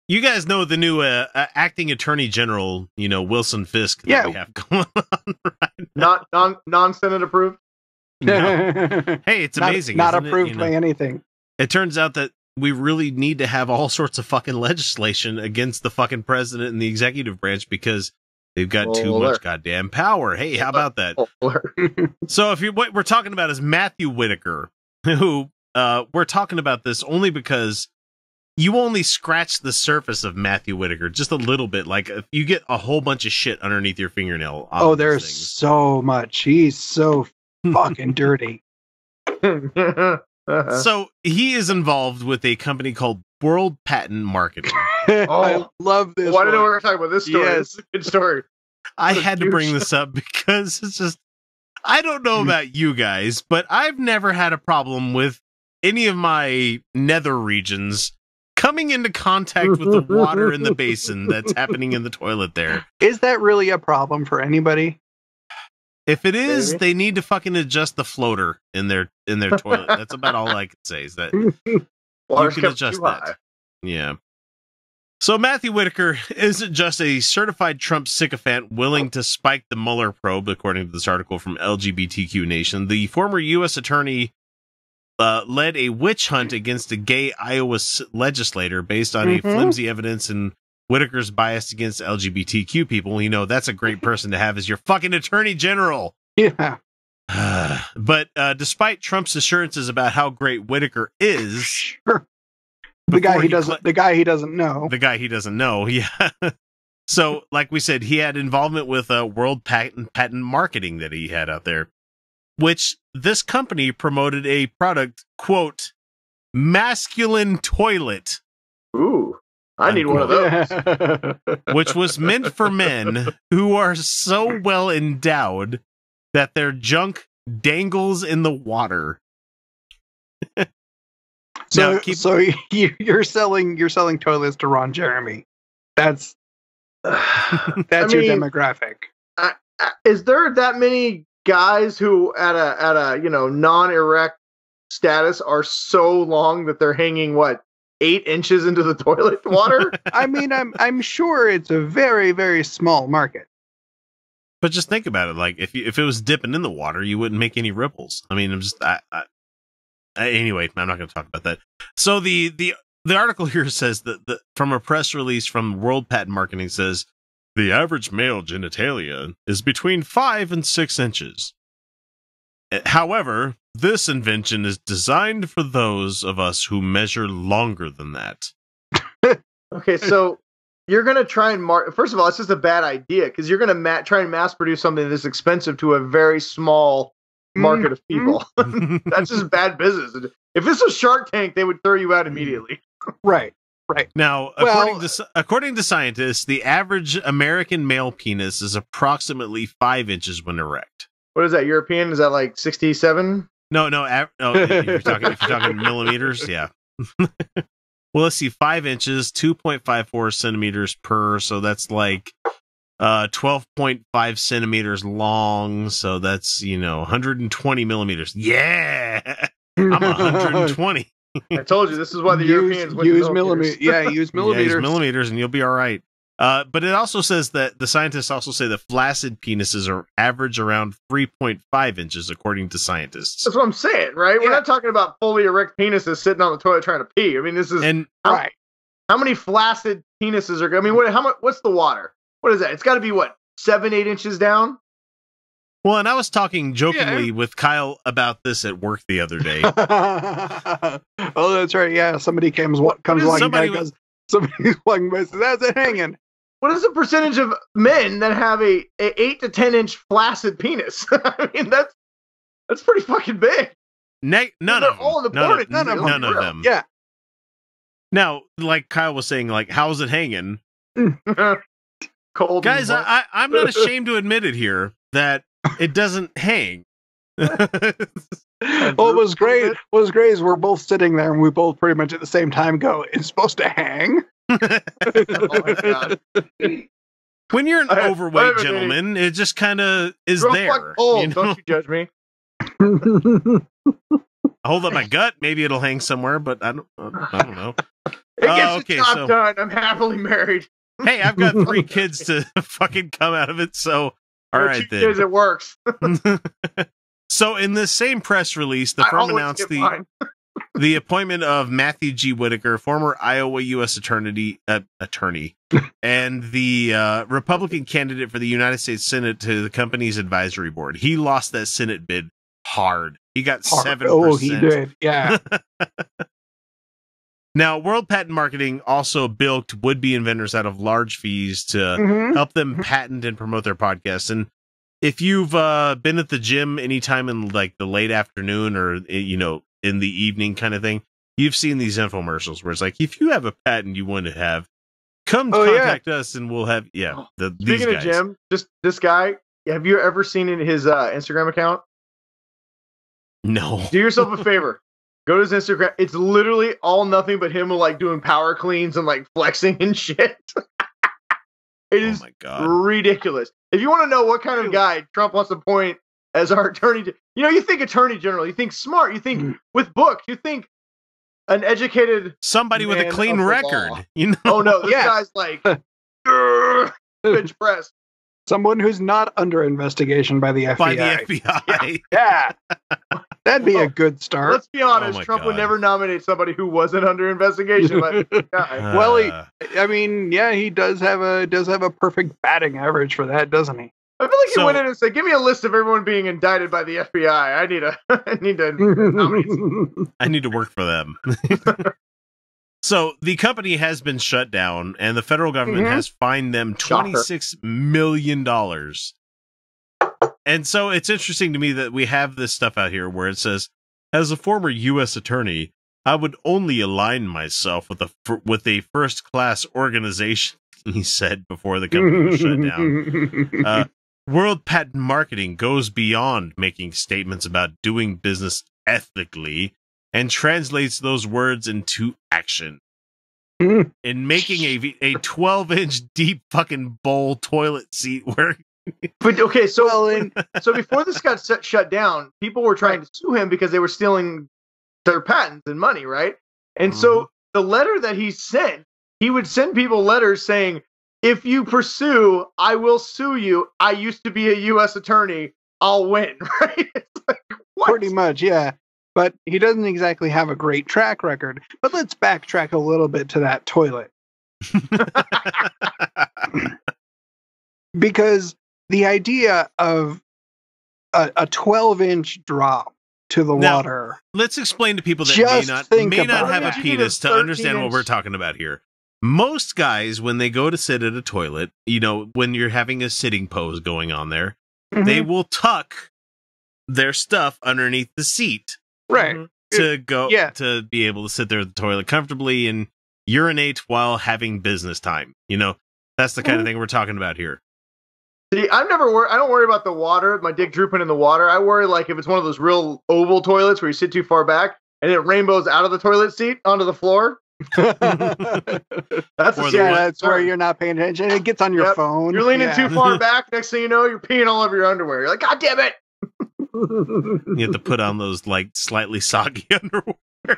You guys know the new acting attorney general, Wilson Fisk that we have going on right now. Not non-Senate approved. No. Hey, it's amazing. Not isn't approved by anything. It turns out that we really need to have all sorts of fucking legislation against the fucking president and the executive branch because they've got too much goddamn power. Hey, how about that? So what we're talking about is Matthew Whitaker, who we're talking about this only because you only scratch the surface of Matthew Whitaker just a little bit. Like if you get a whole bunch of shit underneath your fingernail. Oh, there's so much. He's so fucking dirty. So he is involved with a company called World Patent Marketing. I love this. Why did we ever talk about this story? Yes. It's a good story. I had to bring this up because it's just, I don't know about you guys, but I've never had a problem with any of my nether regions coming into contact with the water in the basin that's happening in the toilet there. Is that really a problem for anybody? If it is, they need to fucking adjust the floater in their toilet. That's about all I can say is that you can adjust that. Yeah. So Matthew Whitaker isn't just a certified Trump sycophant willing to spike the Mueller probe, according to this article from LGBTQ Nation. The former U.S. attorney led a witch hunt against a gay Iowa legislator based on a flimsy evidence and Whitaker's bias against LGBTQ people. That's a great person to have as your fucking attorney general. Yeah. But despite Trump's assurances about how great Whitaker is, sure. The guy he doesn't know. The guy he doesn't know, yeah. So, like we said, he had involvement with World Patent Marketing that he had out there, which this company promoted a product, quote, masculine toilet. Ooh, I need one of those. Which was meant for men who are so well endowed that their junk dangles in the water. So you're selling toilets to Ron Jeremy. That's your demographic. Is there that many guys who at a non-erect status are so long that they're hanging 8 inches into the toilet water? I mean, I'm sure it's a very, very small market. But just think about it. Like if it was dipping in the water, you wouldn't make any ripples. I mean, anyway, I'm not going to talk about that. So the article here says that from a press release from World Patent Marketing says the average male genitalia is between 5 and 6 inches. However, this invention is designed for those of us who measure longer than that. Okay, so you're going to try and first of all, it's just a bad idea because you're going to try and mass produce something that's expensive to a very small market of people. That's just bad business. If this was Shark Tank, they would throw you out immediately. Right. Now, according to scientists, the average American male penis is approximately 5 inches when erect. What is that? European? Is that like 67? No. If you're talking millimeters, yeah. Well, let's see. 5 inches, 2.54 centimeters per. So that's like 12.5 centimeters long. So that's 120 millimeters. Yeah, I'm 120. I told you this is why the Europeans use millimeters. Yeah, use millimeters. Use millimeters, and you'll be all right. But it also says that the scientists also say that flaccid penises are average around 3.5 inches, according to scientists. That's what I'm saying, right? We're not talking about fully erect penises sitting on the toilet trying to pee. I mean, this is right. How many flaccid penises are? I mean, what's the water? What is that? It's got to be 7-8 inches down. Well, and I was talking jokingly with Kyle about this at work the other day. Oh, that's right. Yeah, somebody comes walking by and goes, somebody's walking by and says, "That's it hanging." What is the percentage of men that have a 8 to 10 inch flaccid penis? I mean, that's pretty fucking big. None of them. Yeah. Now, like Kyle was saying, like, how's it hanging? Cold. Guys, I'm not ashamed to admit it here that it doesn't hang. What was great is we're both sitting there and we both pretty much at the same time go, "It's supposed to hang." Oh my God. When you're an overweight gentleman, it just kind of is there. Don't you judge me. I hold up my gut, maybe it'll hang somewhere, but I don't know. It gets the job done. I'm happily married. Hey, I've got 3 kids to fucking come out of it, so all right then. Kids, it works. So in this same press release, the firm announced the appointment of Matthew G. Whitaker, former Iowa U.S. attorney, and the Republican candidate for the United States Senate to the company's advisory board. He lost that Senate bid hard. He got 7%. Oh, he did. Yeah. Now, World Patent Marketing also bilked would-be inventors out of large fees to help them patent and promote their podcasts. And if you've been at the gym anytime in like the late afternoon or, you know, in the evening kind of thing, you've seen these infomercials where it's like, if you have a patent you want to have, come contact us and we'll have, Speaking of Jim, just this guy, have you ever seen in his Instagram account? No. Do yourself a favor. Go to his Instagram. It's literally all nothing but him like doing power cleans and like flexing and shit. It is ridiculous. If you want to know what kind of guy Trump wants to appoint as our attorney, you know, you think attorney general, you think smart, you think with books, you think an educated somebody with a clean record. You know? Oh no, this guy's like bench press. Someone who's not under investigation by the FBI. By the FBI. Yeah. That'd be a good start. Let's be honest, Trump would never nominate somebody who wasn't under investigation by the FBI. Well, he does have a perfect batting average for that, doesn't he? I feel like he went in and said, "Give me a list of everyone being indicted by the FBI. I need to nominate. I need to work for them." So the company has been shut down, and the federal government has fined them $26 million. And so it's interesting to me that we have this stuff out here where it says, as a former U.S. attorney, I would only align myself with a first-class organization, he said before the company was shut down. World Patent Marketing goes beyond making statements about doing business ethically and translates those words into action. In making a 12-inch deep fucking bowl toilet seat where... But okay, so before this got shut down, people were trying to sue him because they were stealing their patents and money, right? And so the letter that he sent, he would send people letters saying, if you pursue, I will sue you. I used to be a U.S. attorney. I'll win, right? It's like, what? Pretty much, yeah. But he doesn't exactly have a great track record. But let's backtrack a little bit to that toilet. Because the idea of a 12-inch drop to the water. Let's explain to people that may not have a penis to understand what we're talking about here. Most guys, when they go to sit at a toilet, you know, when you're having a sitting pose going on there, they will tuck their stuff underneath the seat. Right. To be able to sit there at the toilet comfortably and urinate while having business time. You know, that's the kind of thing we're talking about here. See, I don't worry about the water, my dick drooping in the water. I worry like if it's one of those real oval toilets where you sit too far back and it rainbows out of the toilet seat onto the floor. That's where you're not paying attention. It gets on your phone. You're leaning too far back. Next thing you know, you're peeing all over your underwear. You're like, God damn it! You have to put on those like slightly soggy underwear,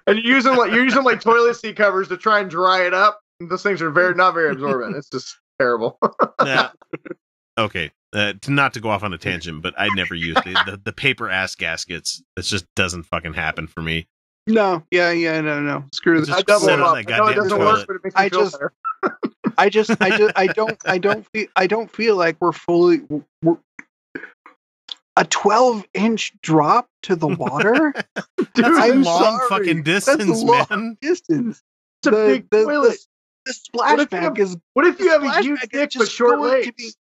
and you're using like toilet seat covers to try and dry it up. Those things are not very absorbent. It's just terrible. Okay, not to go off on a tangent, but I never used the paper ass gaskets. It just doesn't fucking happen for me. No, no. Screw this. I double it up. I know it doesn't work, but it makes me feel better. I don't feel like we're a 12-inch drop to the water. Dude, that's a long fucking distance, man. Distance. It's a big toilet. The splashback is. What if you have a huge dick but short legs?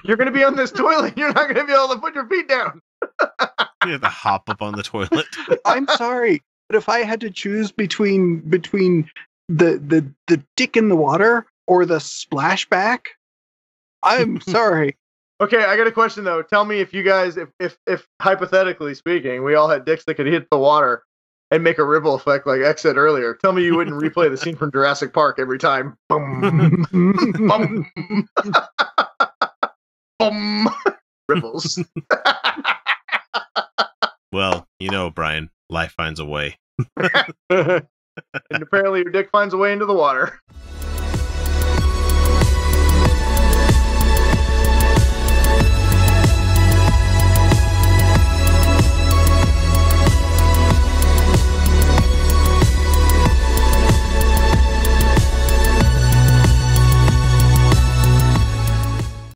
You're going to be on this toilet. You're not going to be able to put your feet down. You have to hop up on the toilet. I'm sorry, but if I had to choose between the dick in the water or the splashback, I'm sorry. Okay, I got a question though. Tell me if you guys, if hypothetically speaking, we all had dicks that could hit the water and make a ripple effect like X said earlier. Tell me you wouldn't replay the scene from Jurassic Park every time. Boom. Boom. Boom. Ripples. Well, you know, Brian, life finds a way. and apparently your dick finds a way into the water.